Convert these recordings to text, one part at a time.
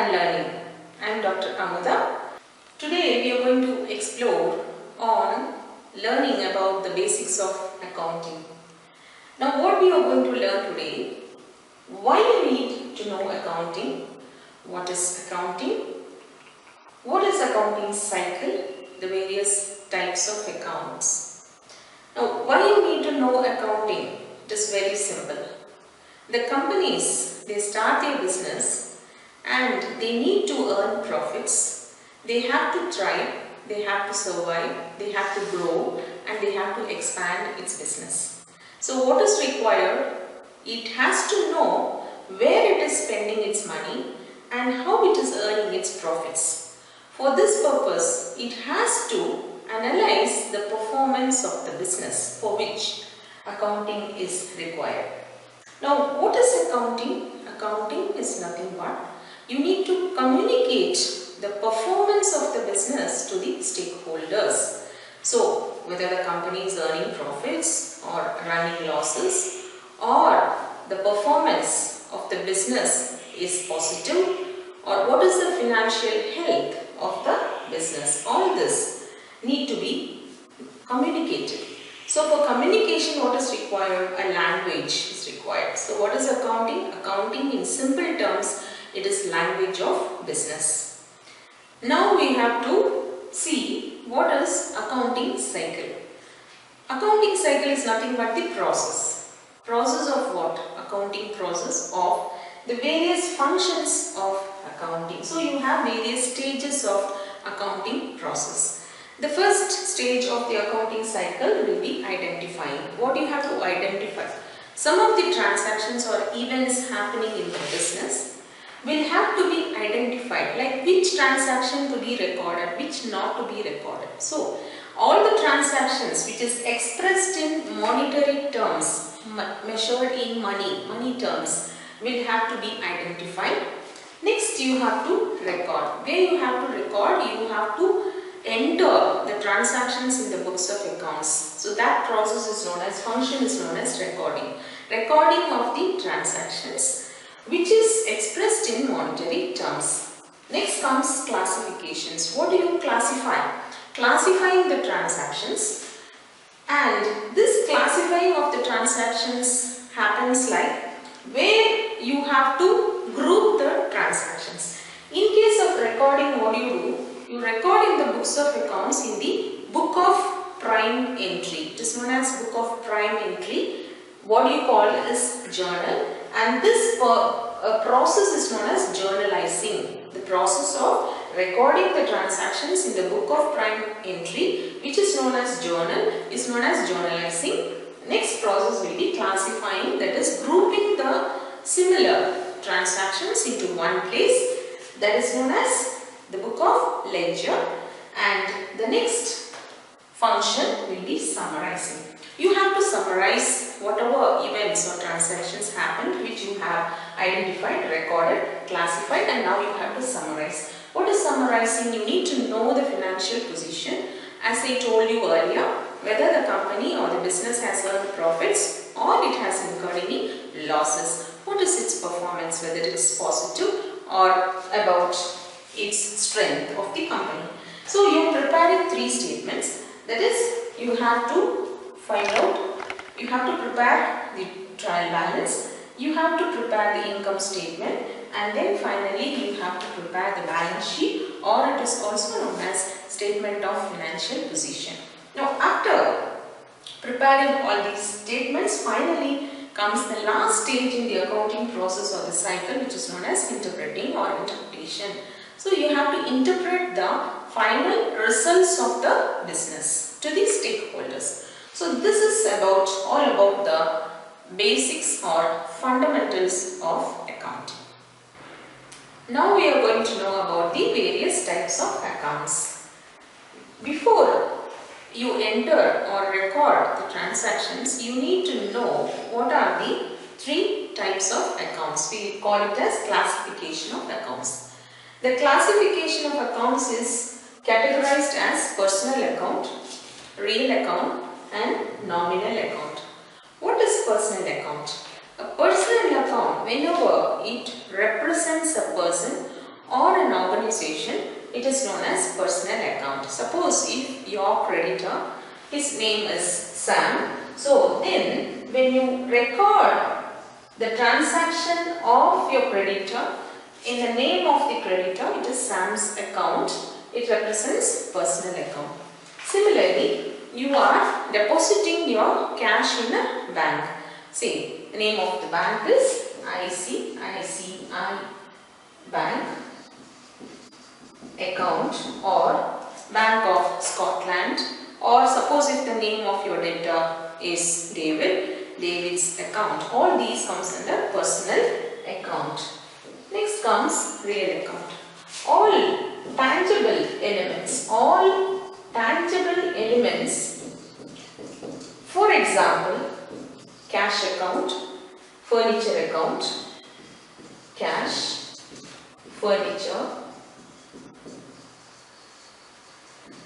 and Learning. I am Dr. Amuda. Today we are going to explore on learning about the basics of accounting. Now what we are going to learn today, why you need to know accounting, what is accounting, what is accounting cycle, the various types of accounts. Now why you need to know accounting, it is very simple. The companies, they start their business and they need to earn profits. They have to thrive, they have to survive, they have to grow and they have to expand its business. So what is required? It has to know where it is spending its money and how it is earning its profits. For this purpose, it has to analyze the performance of the business for which accounting is required. Now, what is accounting? Accounting is nothing but you need to communicate the performance of the business to the stakeholders. So, whether the company is earning profits or running losses, or the performance of the business is positive, or what is the financial health of the business, all this need to be communicated. So for communication, what is required? A language is required. So what is accounting? Accounting in simple terms, it is language of business. Now we have to see what is accounting cycle. Accounting cycle is nothing but the process. Process of what? Accounting process of the various functions of accounting. So you have various stages of accounting process. The first stage of the accounting cycle will be identifying. What you have to identify? Some of the transactions or events happening in the business will have to be identified, like which transaction to be recorded, which not to be recorded. So, all the transactions which is expressed in monetary terms, measured in money terms, will have to be identified. Next, you have to record. Where you have to record, you have to enter the transactions in the books of accounts. So that process is known as, function is known as recording. Recording of the transactions which is expressed in monetary terms. Next comes classifications. What do you classify? Classifying the transactions, and this classifying of the transactions happens like where you have to group the transactions. In case of recording, what do you do? You record in the books of accounts in the book of prime entry. It is known as book of prime entry. What you call is journal, and this process is known as journalizing. The process of recording the transactions in the book of prime entry, which is known as journal, is known as journalizing. Next process will be classifying, that is grouping the similar transactions into one place, that is known as the book of ledger, and the next function will be summarizing. You have to summarize whatever events or transactions happened which you have identified, recorded, classified, and now you have to summarize. What is summarizing? You need to know the financial position. As I told you earlier, whether the company or the business has earned profits or it has incurred any losses. What is its performance, whether it is positive or about its strength of the company. So you are preparing three statements, that is you have to find out, you have to prepare the trial balance, you have to prepare the income statement, and then finally you have to prepare the balance sheet, or it is also known as statement of financial position. Now after preparing all these statements, finally comes the last stage in the accounting process or the cycle, which is known as interpreting or interpretation. So you have to interpret the final results of the business to the stakeholders. So this is all about the basics or fundamentals of accounting. Now we are going to know about the various types of accounts. Before you enter or record the transactions, you need to know what are the three types of accounts. We call it as classification of accounts. The classification of accounts is categorized as personal account, real account, and nominal account. What is personal account? A personal account, whenever it represents a person or organization, it is known as personal account. Suppose if your creditor, his name is Sam, so then when you record the transaction of your creditor in the name of the creditor, it is Sam's account. It represents personal account. Similarly, you are depositing your cash in a bank. See, the name of the bank is ICICI Bank account or Bank of Scotland, or suppose if the name of your debtor is David, David's account. All these comes under personal account. Next comes real account. All tangible elements, for example, cash account, furniture account, cash, furniture,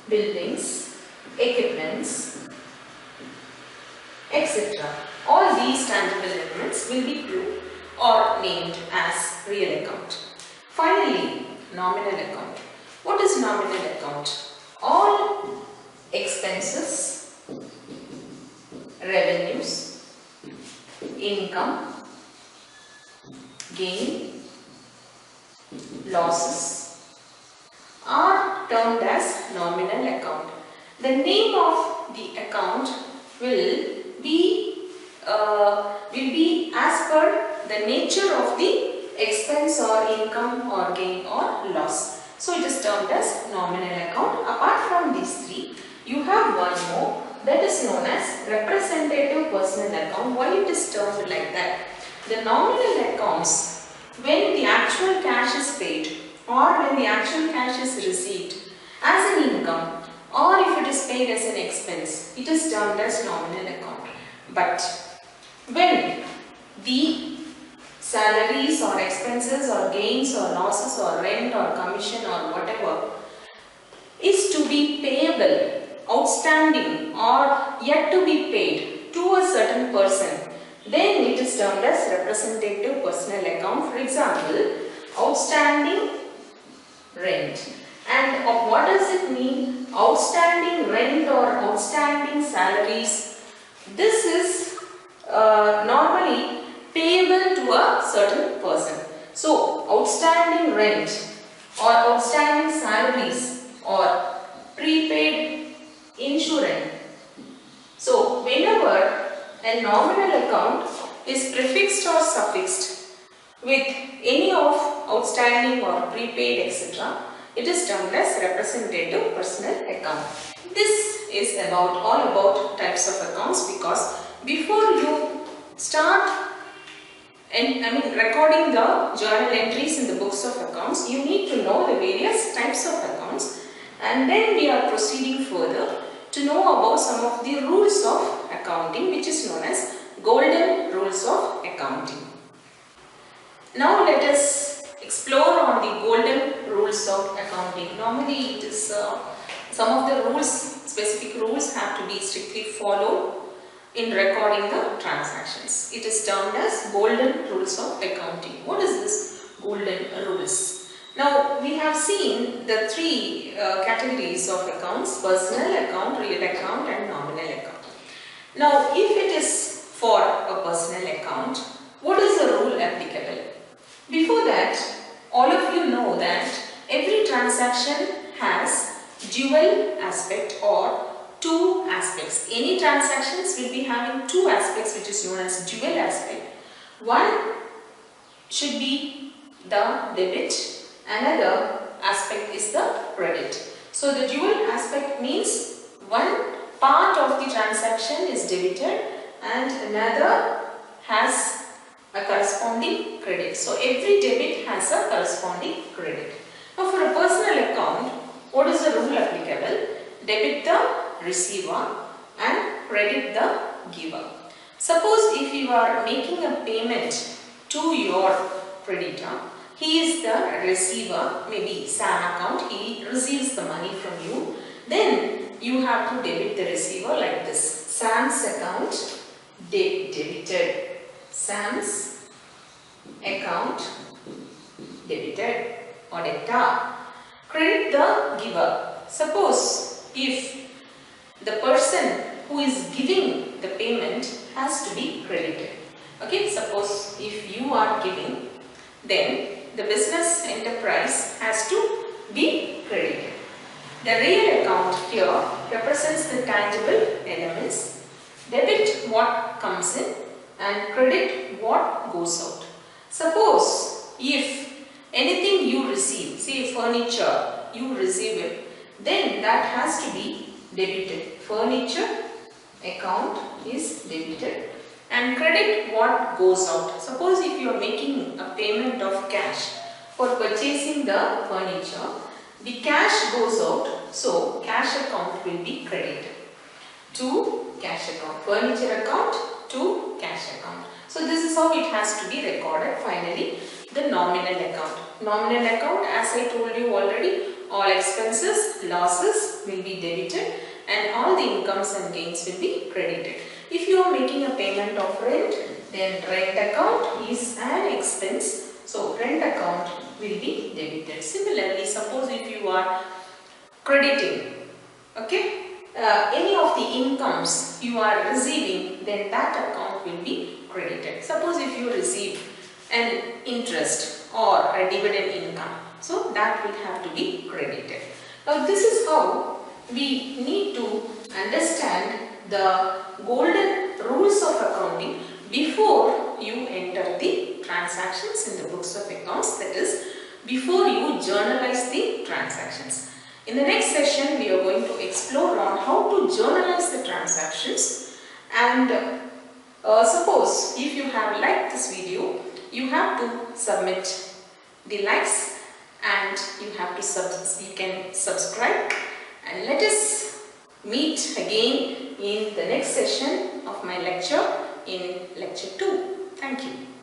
buildings, equipments, etc. All these tangible elements will be grouped or named as real account. Finally, nominal account. What is nominal account? All expenses, revenues, income, gain, losses are termed as nominal account. The name of the account will be as per the nature of the expense or income or gain or loss. So it is termed as nominal account. Apart from these three, you have one more, that is known as representative personal account. Why it is termed like that? The nominal accounts, when the actual cash is paid or when the actual cash is received as an income or if it is paid as an expense, it is termed as nominal account. But when the salaries or expenses or gains or losses or rent or commission or whatever is to be payable, outstanding or yet to be paid to a certain person, then it is termed as representative personal account. For example, outstanding rent. And what does it mean? Outstanding rent or outstanding salaries. This is normally payable to a certain person. So, outstanding rent or outstanding salaries or prepaid insurance. So, whenever a nominal account is prefixed or suffixed with any of outstanding or prepaid etc., it is termed as representative personal account. This is all about types of accounts, because before you start recording the journal entries in the books of accounts, you need to know the various types of accounts, and then we are proceeding further to know about some of the rules of accounting, which is known as golden rules of accounting. Now let us explore on the golden rules of accounting. Normally it is some of the rules, specific rules have to be strictly followed in recording the transactions. It is termed as golden rules of accounting. What is this golden rules? Now we have seen the three categories of accounts: personal account, real account and nominal account. Now if it is for a personal account, what is the rule applicable? Before that, all of you know that every transaction has dual aspect or two aspects. Any transactions will be having two aspects, which is known as dual aspect. One should be the debit, another aspect is the credit. So the dual aspect means one part of the transaction is debited and another has a corresponding credit. So every debit has a corresponding credit. Now for a personal account, what is the rule applicable? Debit the receiver and credit the giver. Suppose if you are making a payment to your creditor, he is the receiver, maybe Sam account, he receives the money from you, then you have to debit the receiver like this. Sam's account debited. Sam's account debited or debtor. credit the giver. Suppose if the person who is giving the payment has to be credited. Okay, suppose if you are giving, then the business enterprise has to be credited. The real account here represents the tangible elements. Debit what comes in and credit what goes out. Suppose if anything you receive, say furniture, you receive it, then that has to be debited. Furniture account is debited and credit what goes out. Suppose if you are making a payment of cash for purchasing the furniture, the cash goes out, so cash account will be credited to cash account, furniture account to cash account. So this is how it has to be recorded. Finally, the nominal account. Nominal account, as I told you already, all expenses, losses will be debited and all the incomes and gains will be credited. If you are making a payment of rent, then rent account is an expense. So rent account will be debited. Similarly, suppose if you are crediting, okay, any of the incomes you are receiving, then that account will be credited. Suppose if you receive an interest or a dividend income, so that will have to be credited. Now this is how we need to understand the golden rules of accounting before you enter the transactions in the books of accounts, that is before you journalize the transactions. In the next session, we are going to explore on how to journalize the transactions, and suppose if you have liked this video, you have to submit the likes and you have to you can subscribe, and let us meet again in the next session of my lecture in lecture 2. Thank you.